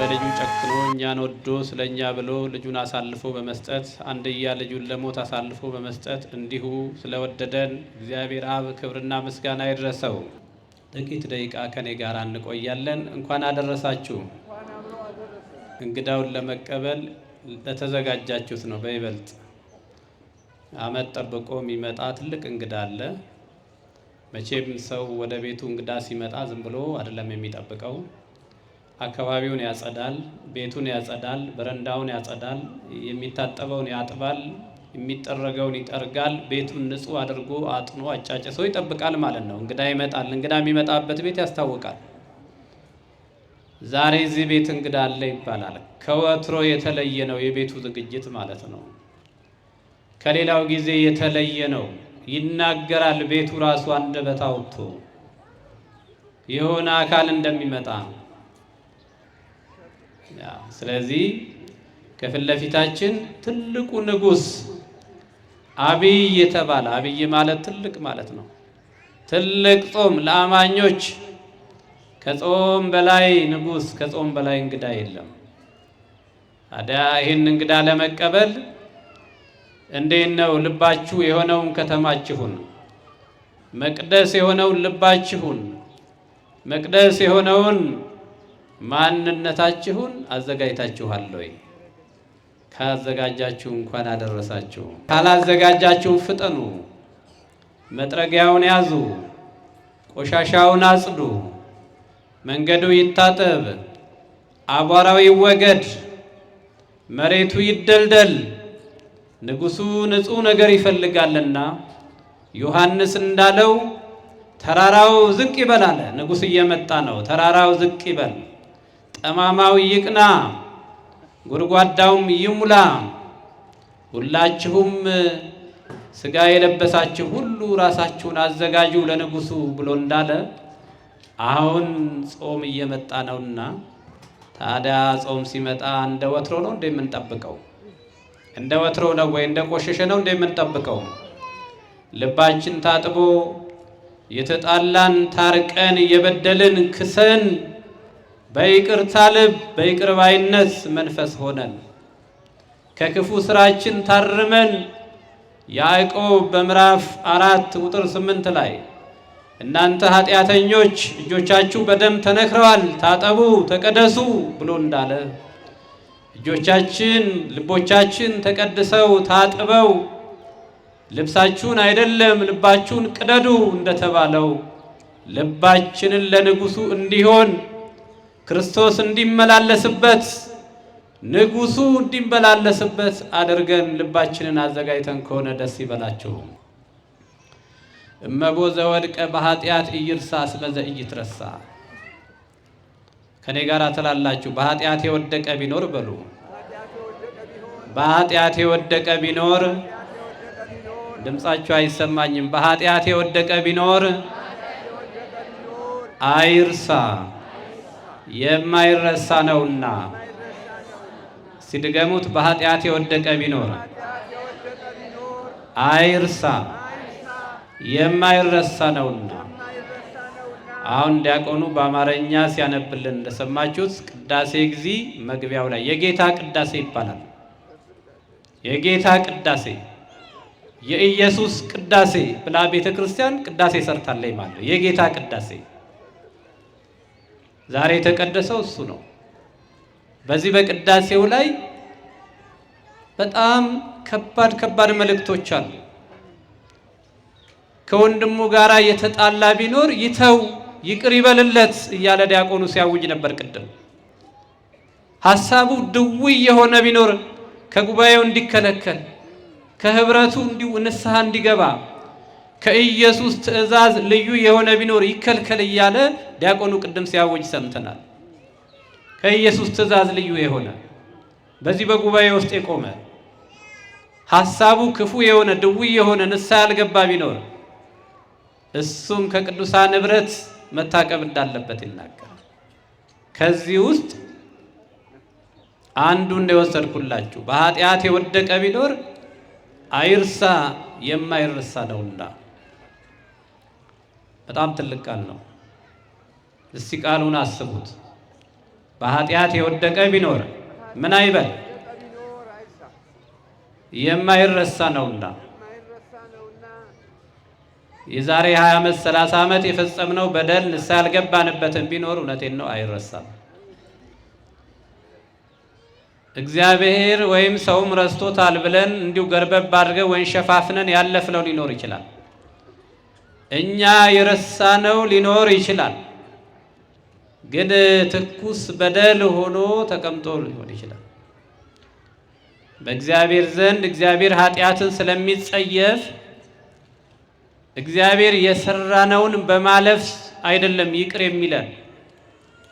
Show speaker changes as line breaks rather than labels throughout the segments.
በልጁ ጨክኖ እኛን ወዶ ስለኛ ብሎ ልጁን አሳልፎ በመስጠት አንድያ ልጁን ለሞት አሳልፎ በመስጠት እንዲሁ ስለወደደን እግዚአብሔር አብ ክብርና ምስጋና ይድረሰው። ጥቂት ደቂቃ ከኔ ጋር እንቆያለን። እንኳን አደረሳችሁ። እንግዳውን ለመቀበል ለተዘጋጃችሁት ነው። በይበልጥ አመት ጠብቆ የሚመጣ ትልቅ እንግዳ አለ። መቼም ሰው ወደ ቤቱ እንግዳ ሲመጣ ዝም ብሎ አይደለም የሚጠብቀው። አካባቢውን ያጸዳል፣ ቤቱን ያጸዳል፣ በረንዳውን ያጸዳል፣ የሚታጠበውን ያጥባል፣ የሚጠረገውን ይጠርጋል፣ ቤቱን ንጹህ አድርጎ አጥኖ አጫጭሶ ይጠብቃል ማለት ነው። እንግዳ ይመጣል። እንግዳ የሚመጣበት ቤት ያስታውቃል። ዛሬ እዚህ ቤት እንግዳ አለ ይባላል። ከወትሮ የተለየ ነው የቤቱ ዝግጅት ማለት ነው። ከሌላው ጊዜ የተለየ ነው። ይናገራል ቤቱ ራሱ አንደበት አውጥቶ የሆነ አካል እንደሚመጣ። ስለዚህ ከፊት ለፊታችን ትልቁ ንጉሥ አብይ የተባለ፣ አብይ ማለት ትልቅ ማለት ነው። ትልቅ ጾም ለአማኞች ከጾም በላይ ንጉሥ፣ ከጾም በላይ እንግዳ የለም። ታዲያ ይህን እንግዳ ለመቀበል እንዴት ነው? ልባችሁ የሆነውን ከተማችሁን፣ መቅደስ የሆነውን ልባችሁን፣ መቅደስ የሆነውን ማንነታችሁን አዘጋጅታችኋል ወይ? ካዘጋጃችሁ እንኳን አደረሳችሁ። ካላዘጋጃችሁ ፍጠኑ። መጥረጊያውን ያዙ፣ ቆሻሻውን አጽዱ፣ መንገዱ ይታጠብ፣ አቧራው ይወገድ፣ መሬቱ ይደልደል። ንጉሡ ንጹሕ ነገር ይፈልጋልና ዮሐንስ እንዳለው ተራራው ዝቅ ይበል አለ። ንጉሥ እየመጣ ነው። ተራራው ዝቅ ይበል፣ ጠማማው ይቅና፣ ጉድጓዳውም ይሙላ። ሁላችሁም ሥጋ የለበሳችሁ ሁሉ ራሳችሁን አዘጋጁ ለንጉሡ ብሎ እንዳለ አሁን ጾም እየመጣ ነውና፣ ታዲያ ጾም ሲመጣ እንደ ወትሮ ነው እንደምንጠብቀው? እንደ ወትሮ ነው ወይ እንደ ቆሸሸ ነው እንደምንጠብቀው? ልባችን ታጥቦ የተጣላን ታርቀን የበደልን ክሰን በይቅርታ ልብ በይቅር ባይነት መንፈስ ሆነን ከክፉ ስራችን ታርመን ያዕቆብ በምዕራፍ 4 ቁጥር 8 ላይ እናንተ ኃጢአተኞች እጆቻችሁ በደም ተነክረዋል፣ ታጠቡ ተቀደሱ ብሎ እንዳለ እጆቻችን ልቦቻችን ተቀድሰው ታጥበው ልብሳችሁን አይደለም ልባችሁን ቅደዱ እንደተባለው ልባችንን ለንጉሡ እንዲሆን ክርስቶስ እንዲመላለስበት ንጉሡ እንዲመላለስበት አድርገን ልባችንን አዘጋጅተን ከሆነ ደስ ይበላችሁ። እመቦ ዘወድቀ በኃጢአት ኢይርሳ እስመ ዘኢይትረሳ። ከኔ ጋር ትላላችሁ። በኃጢአት የወደቀ ቢኖር በሉ፣ በኃጢአት የወደቀ ቢኖር፣ ድምጻችሁ አይሰማኝም። በኃጢአት የወደቀ ቢኖር አይርሳ፣ የማይረሳ ነውና። ሲድገሙት፣ በኃጢአት የወደቀ ቢኖር አይርሳ፣ የማይረሳ ነውና። አሁን ዲያቆኑ በአማርኛ ሲያነብልን እንደሰማችሁት ቅዳሴ ጊዜ መግቢያው ላይ የጌታ ቅዳሴ ይባላል። የጌታ ቅዳሴ፣ የኢየሱስ ቅዳሴ ብላ ቤተ ክርስቲያን ቅዳሴ ሰርታለች ማለት ነው። የጌታ ቅዳሴ ዛሬ የተቀደሰው እሱ ነው። በዚህ በቅዳሴው ላይ በጣም ከባድ መልእክቶች አሉ። ከወንድሙ ጋራ የተጣላ ቢኖር ይተው፣ ይቅር ይበልለት እያለ ዲያቆኑ ሲያውጅ ነበር ቅድም። ሐሳቡ ድውይ የሆነ ቢኖር ከጉባኤው እንዲከለከል፣ ከህብረቱ ንስሐ እንዲገባ፣ ከኢየሱስ ትእዛዝ ልዩ የሆነ ቢኖር ይከልከል እያለ ዲያቆኑ ቅድም ሲያውጅ ሰምተናል። ከኢየሱስ ትእዛዝ ልዩ የሆነ በዚህ በጉባኤ ውስጥ የቆመ ሐሳቡ ክፉ የሆነ ድውይ የሆነ ንስሐ ያልገባ ቢኖር እሱም ከቅዱሳን ኅብረት መታቀብ እንዳለበት ይናገራል። ከዚህ ውስጥ አንዱ እንደወሰድኩላችሁ በኃጢአት የወደቀ ቢኖር አይርሳ፣ የማይረሳ ነውና። በጣም ትልቅ ቃል ነው። እስቲ ቃሉን አስቡት። በኃጢአት የወደቀ ቢኖር ምን አይበል? የማይረሳ ነውና። የዛሬ 20 ዓመት 30 ዓመት የፈጸምነው በደል ንስሐ ያልገባንበትን ቢኖር እውነቴን ነው አይረሳም። እግዚአብሔር ወይም ሰውም ረስቶታል ብለን እንዲሁ ገርበብ አድርገን ወይም ሸፋፍነን ያለፍነው ሊኖር ይችላል። እኛ የረሳነው ሊኖር ይችላል። ግን ትኩስ በደል ሆኖ ተቀምጦ ሊሆን ይችላል። በእግዚአብሔር ዘንድ እግዚአብሔር ኃጢአትን ስለሚጸየፍ እግዚአብሔር የሰራነውን በማለፍ አይደለም ይቅር የሚለን።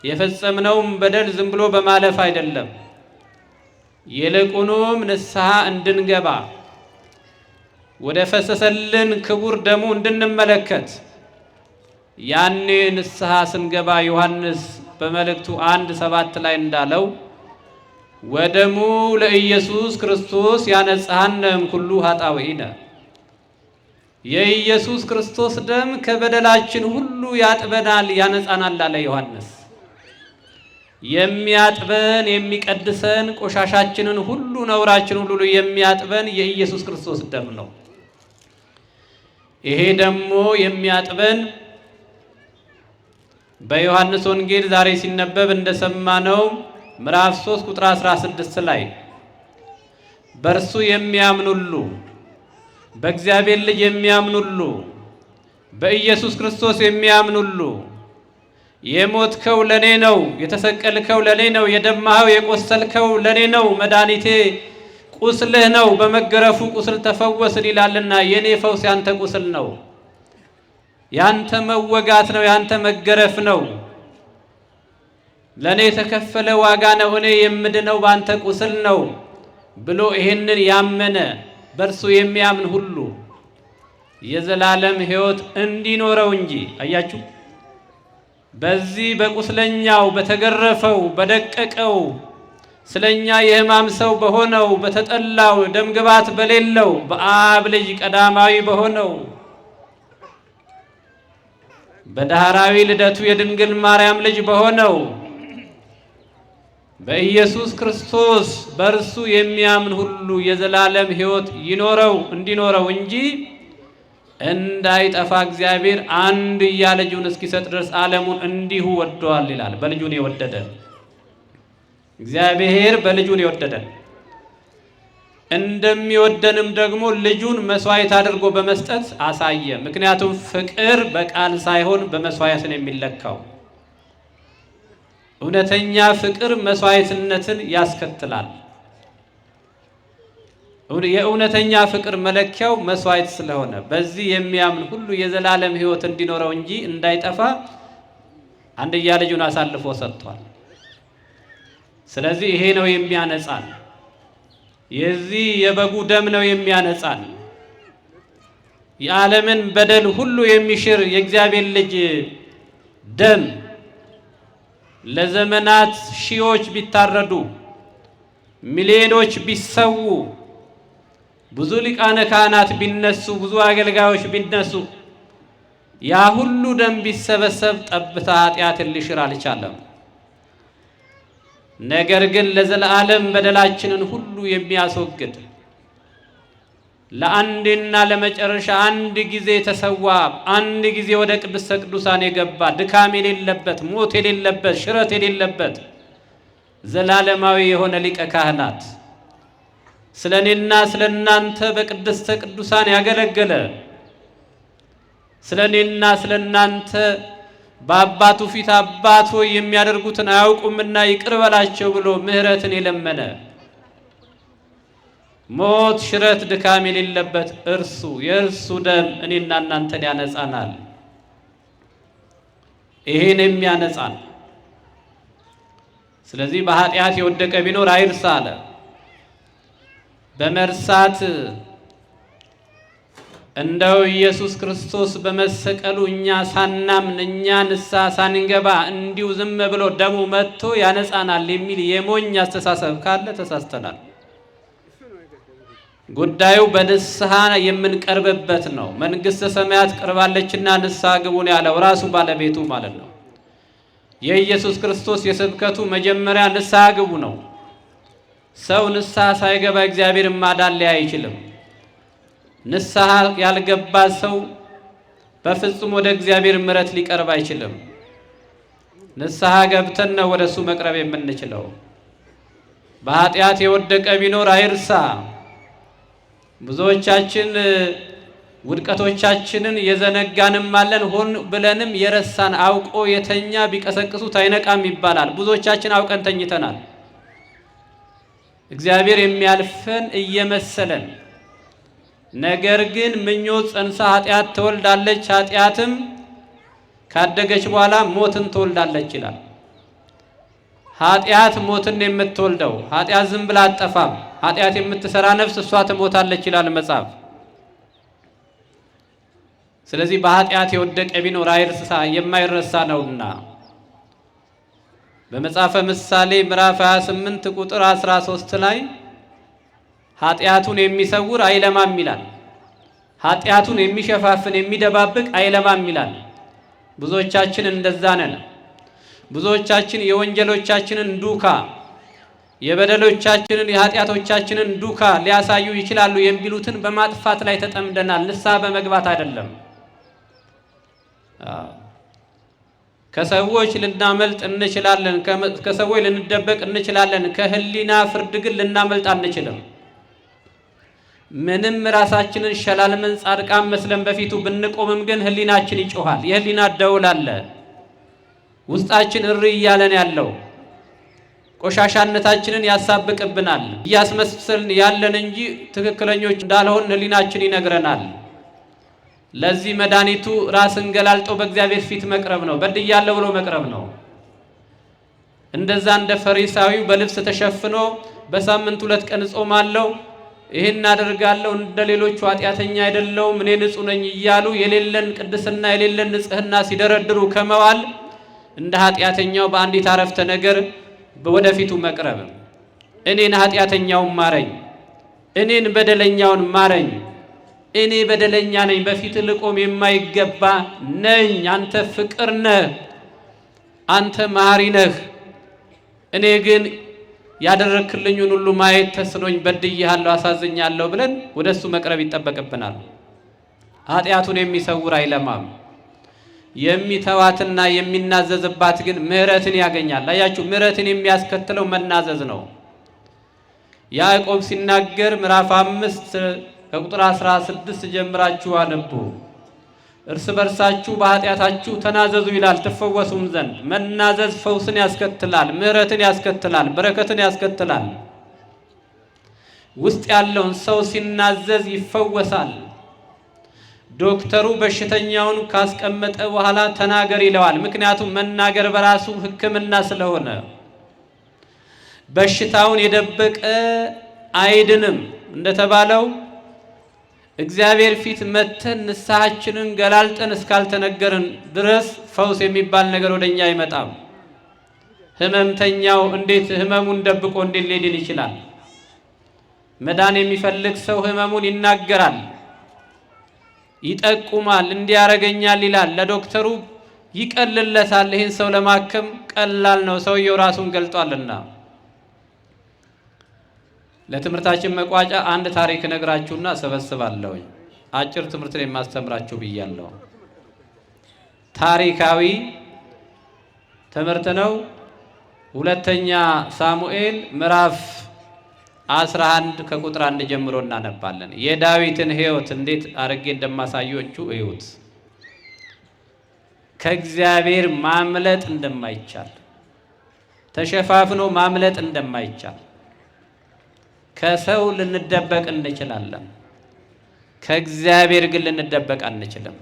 የፈጸምነውን በደል ዝም ብሎ በማለፍ አይደለም። ይልቁንም ንስሐ እንድንገባ ወደ ፈሰሰልን ክቡር ደሙ እንድንመለከት ያኔ ንስሐ ስንገባ ዮሐንስ በመልእክቱ 1:7 ላይ እንዳለው ወደሙ ለኢየሱስ ክርስቶስ ያነጻሃነም ኩሉ ኃጣውኢነ፣ የኢየሱስ ክርስቶስ ደም ከበደላችን ሁሉ ያጥበናል ያነጻናል አለ ዮሐንስ። የሚያጥበን የሚቀድሰን ቆሻሻችንን ሁሉ ነውራችንን ሁሉ የሚያጥበን የኢየሱስ ክርስቶስ ደም ነው። ይሄ ደግሞ የሚያጥበን በዮሐንስ ወንጌል ዛሬ ሲነበብ እንደሰማነው ምዕራፍ 3 ቁጥር 16 ላይ በእርሱ የሚያምኑሉ በእግዚአብሔር ልጅ የሚያምኑሉ በኢየሱስ ክርስቶስ የሚያምኑሉ የሞትከው ለኔ ነው፣ የተሰቀልከው ለኔ ነው፣ የደማኸው የቆሰልከው ለኔ ነው፣ መድኃኒቴ ቁስልህ ነው፣ በመገረፉ ቁስል ተፈወስን ይላልና የኔ ፈውስ ያንተ ቁስል ነው፣ ያንተ መወጋት ነው፣ ያንተ መገረፍ ነው፣ ለኔ የተከፈለ ዋጋ ነው፣ እኔ የምድነው ባንተ ቁስል ነው ብሎ ይሄንን ያመነ በእርሱ የሚያምን ሁሉ የዘላለም ሕይወት እንዲኖረው እንጂ። አያችሁ፣ በዚህ በቁስለኛው በተገረፈው በደቀቀው ስለኛ የሕማም ሰው በሆነው በተጠላው ደምግባት በሌለው በአብ ልጅ ቀዳማዊ በሆነው በዳህራዊ ልደቱ የድንግል ማርያም ልጅ በሆነው በኢየሱስ ክርስቶስ በእርሱ የሚያምን ሁሉ የዘላለም ሕይወት እንዲኖረው እንጂ እንዳይጠፋ እግዚአብሔር አንድያ ልጁን እስኪሰጥ ድረስ ዓለሙን እንዲሁ ወዷል ይላል። በልጁን የወደደ እግዚአብሔር በልጁን የወደደን እንደሚወደንም ደግሞ ልጁን መስዋዕት አድርጎ በመስጠት አሳየ። ምክንያቱም ፍቅር በቃል ሳይሆን በመስዋዕት ነው የሚለካው። እውነተኛ ፍቅር መስዋዕትነትን ያስከትላል። የእውነተኛ ፍቅር መለኪያው መስዋዕት ስለሆነ በዚህ የሚያምን ሁሉ የዘላለም ሕይወት እንዲኖረው እንጂ እንዳይጠፋ አንድያ ልጁን አሳልፎ ሰጥቷል። ስለዚህ ይሄ ነው የሚያነጻን። የዚህ የበጉ ደም ነው የሚያነጻን። የዓለምን በደል ሁሉ የሚሽር የእግዚአብሔር ልጅ ደም ለዘመናት ሺዎች ቢታረዱ ሚሊዮኖች ቢሰዉ ብዙ ሊቃነ ካህናት ቢነሱ ብዙ አገልጋዮች ቢነሱ ያ ሁሉ ደም ቢሰበሰብ ጠብታ ኃጢአትን ሊሽር አልቻለም። ነገር ግን ለዘላለም በደላችንን ሁሉ የሚያስወግድ ለአንድና ለመጨረሻ አንድ ጊዜ ተሰዋ፣ አንድ ጊዜ ወደ ቅድስተ ቅዱሳን የገባ ድካም የሌለበት ሞት የሌለበት ሽረት የሌለበት ዘላለማዊ የሆነ ሊቀ ካህናት ስለኔና ስለናንተ በቅድስተ ቅዱሳን ያገለገለ ስለኔና ስለናንተ በአባቱ ፊት አባት ሆይ የሚያደርጉትን አያውቁምና ይቅር በላቸው ብሎ ምሕረትን የለመነ ሞት ሽረት ድካም የሌለበት የእርሱ ደም እኔና እናንተን ያነጻናል። ይሄን የሚያነጻን ስለዚህ በኃጢአት የወደቀ ቢኖር አይርሳ አለ። በመርሳት እንደው ኢየሱስ ክርስቶስ በመሰቀሉ እኛ ሳናምን እኛ ንስሐ ሳንገባ እንዲሁ ዝም ብሎ ደሙ መጥቶ ያነጻናል የሚል የሞኝ አስተሳሰብ ካለ ተሳስተናል። ጉዳዩ በንስሐ የምንቀርብበት ነው። መንግሥተ ሰማያት ቀርባለችና ንስሐ ግቡን ያለው ራሱ ባለቤቱ ማለት ነው። የኢየሱስ ክርስቶስ የስብከቱ መጀመሪያ ንስሐ ግቡ ነው። ሰው ንስሐ ሳይገባ እግዚአብሔርን ማዳን ሊያይ አይችልም። ንስሐ ያልገባ ሰው በፍጹም ወደ እግዚአብሔር ምሕረት ሊቀርብ አይችልም። ንስሐ ገብተን ነው ወደሱ መቅረብ የምንችለው። በኃጢአት የወደቀ ቢኖር አይርሳ። ብዙዎቻችን ውድቀቶቻችንን የዘነጋንም አለን፣ ሆን ብለንም የረሳን። አውቆ የተኛ ቢቀሰቅሱት አይነቃም ይባላል። ብዙዎቻችን አውቀን ተኝተናል። እግዚአብሔር የሚያልፈን እየመሰለን፣ ነገር ግን ምኞት ጸንሳ ኃጢአት ትወልዳለች፣ ኃጢአትም ካደገች በኋላ ሞትን ትወልዳለች ይላል። ኃጢአት ሞትን የምትወልደው፣ ኃጢአት ዝም ብላ አትጠፋም። ኃጢአት የምትሰራ ነፍስ እሷ ትሞታለች ይላል መጽሐፍ። ስለዚህ በኃጢአት የወደቀ ቢኖር አይርሳ፣ የማይረሳ ነውና። በመጽሐፈ ምሳሌ ምዕራፍ 28 ቁጥር 13 ላይ ኃጢአቱን የሚሰውር አይለማም ይላል። ኃጢአቱን የሚሸፋፍን የሚደባብቅ አይለማም ይላል። ብዙዎቻችን እንደዛ ነን። ብዙዎቻችን የወንጀሎቻችንን ዱካ፣ የበደሎቻችንን የኃጢአቶቻችንን ዱካ ሊያሳዩ ይችላሉ የሚሉትን በማጥፋት ላይ ተጠምደናል። ንስሐ በመግባት አይደለም። ከሰዎች ልናመልጥ እንችላለን፣ ከሰዎች ልንደበቅ እንችላለን። ከህሊና ፍርድ ግን ልናመልጥ አንችልም። ምንም ራሳችንን ሸላልመን ጻድቃን መስለን በፊቱ ብንቆምም ግን ህሊናችን ይጮሃል። የህሊና ደውል አለ። ውስጣችን እሪ እያለን ያለው ቆሻሻነታችንን ያሳብቅብናል። እያስመሰልን ያለን እንጂ ትክክለኞች እንዳልሆን ህሊናችን ይነግረናል። ለዚህ መድኃኒቱ ራስን ገላልጦ በእግዚአብሔር ፊት መቅረብ ነው። በድያለሁ ብሎ መቅረብ ነው። እንደዛ እንደ ፈሪሳዊው በልብስ ተሸፍኖ በሳምንት 2 ቀን እጾማለሁ፣ ይህን አደርጋለሁ፣ እንደ ሌሎቹ ኃጢአተኛ አይደለሁም፣ እኔ ንጹሕ ነኝ እያሉ የሌለን ቅድስና የሌለን ንጽህና ሲደረድሩ ከመዋል እንደ ኃጢአተኛው በአንዲት አረፍተ ነገር ወደፊቱ መቅረብ፣ እኔን ኃጢአተኛውን ማረኝ፣ እኔን በደለኛውን ማረኝ፣ እኔ በደለኛ ነኝ፣ በፊት ልቆም የማይገባ ነኝ፣ አንተ ፍቅር ነህ፣ አንተ መሐሪ ነህ፣ እኔ ግን ያደረክልኝን ሁሉ ማየት ተስኖኝ በድዬሃለሁ፣ አሳዝኛለሁ ብለን ወደሱ መቅረብ ይጠበቅብናል። ኃጢአቱን የሚሰውር አይለማም። የሚተዋትና የሚናዘዝባት ግን ምሕረትን ያገኛል። አያችሁ፣ ምሕረትን የሚያስከትለው መናዘዝ ነው። ያዕቆብ ሲናገር ምዕራፍ 5 ከቁጥር 16 ጀምራችሁ አንቡ። እርስ በርሳችሁ በኃጢአታችሁ ተናዘዙ ይላል ትፈወሱም ዘንድ። መናዘዝ ፈውስን ያስከትላል፣ ምሕረትን ያስከትላል፣ በረከትን ያስከትላል። ውስጥ ያለውን ሰው ሲናዘዝ ይፈወሳል። ዶክተሩ በሽተኛውን ካስቀመጠ በኋላ ተናገር ይለዋል። ምክንያቱም መናገር በራሱ ሕክምና ስለሆነ። በሽታውን የደበቀ አይድንም እንደተባለው እግዚአብሔር ፊት መተን ንስሐችንን ገላልጠን እስካልተነገርን ድረስ ፈውስ የሚባል ነገር ወደኛ አይመጣም። ህመምተኛው እንዴት ህመሙን ደብቆ እንዴት ሊድን ይችላል? መዳን የሚፈልግ ሰው ህመሙን ይናገራል፣ ይጠቁማል፣ እንዲያረገኛል ይላል። ለዶክተሩ ይቀልለታል። ይህን ሰው ለማከም ቀላል ነው፣ ሰውየው ራሱን ገልጧልና። ለትምህርታችን መቋጫ አንድ ታሪክ ነግራችሁና ሰበስባለሁ። አጭር ትምህርትን የማስተምራችሁ ብያለሁ። ታሪካዊ ትምህርት ነው። ሁለተኛ ሳሙኤል ምዕራፍ 11 ከቁጥር 1 ጀምሮ እናነባለን። የዳዊትን ሕይወት እንዴት አድርጌ እንደማሳያችሁ እዩት። ከእግዚአብሔር ማምለጥ እንደማይቻል፣ ተሸፋፍኖ ማምለጥ እንደማይቻል፣ ከሰው ልንደበቅ እንችላለን፣ ከእግዚአብሔር ግን ልንደበቅ አንችልም።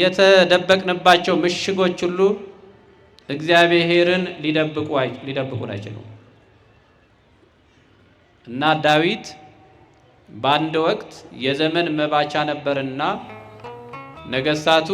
የተደበቅንባቸው ምሽጎች ሁሉ እግዚአብሔርን ሊደብቁን አይችሉም። እና ዳዊት በአንድ ወቅት የዘመን መባቻ ነበርና ነገሥታቱ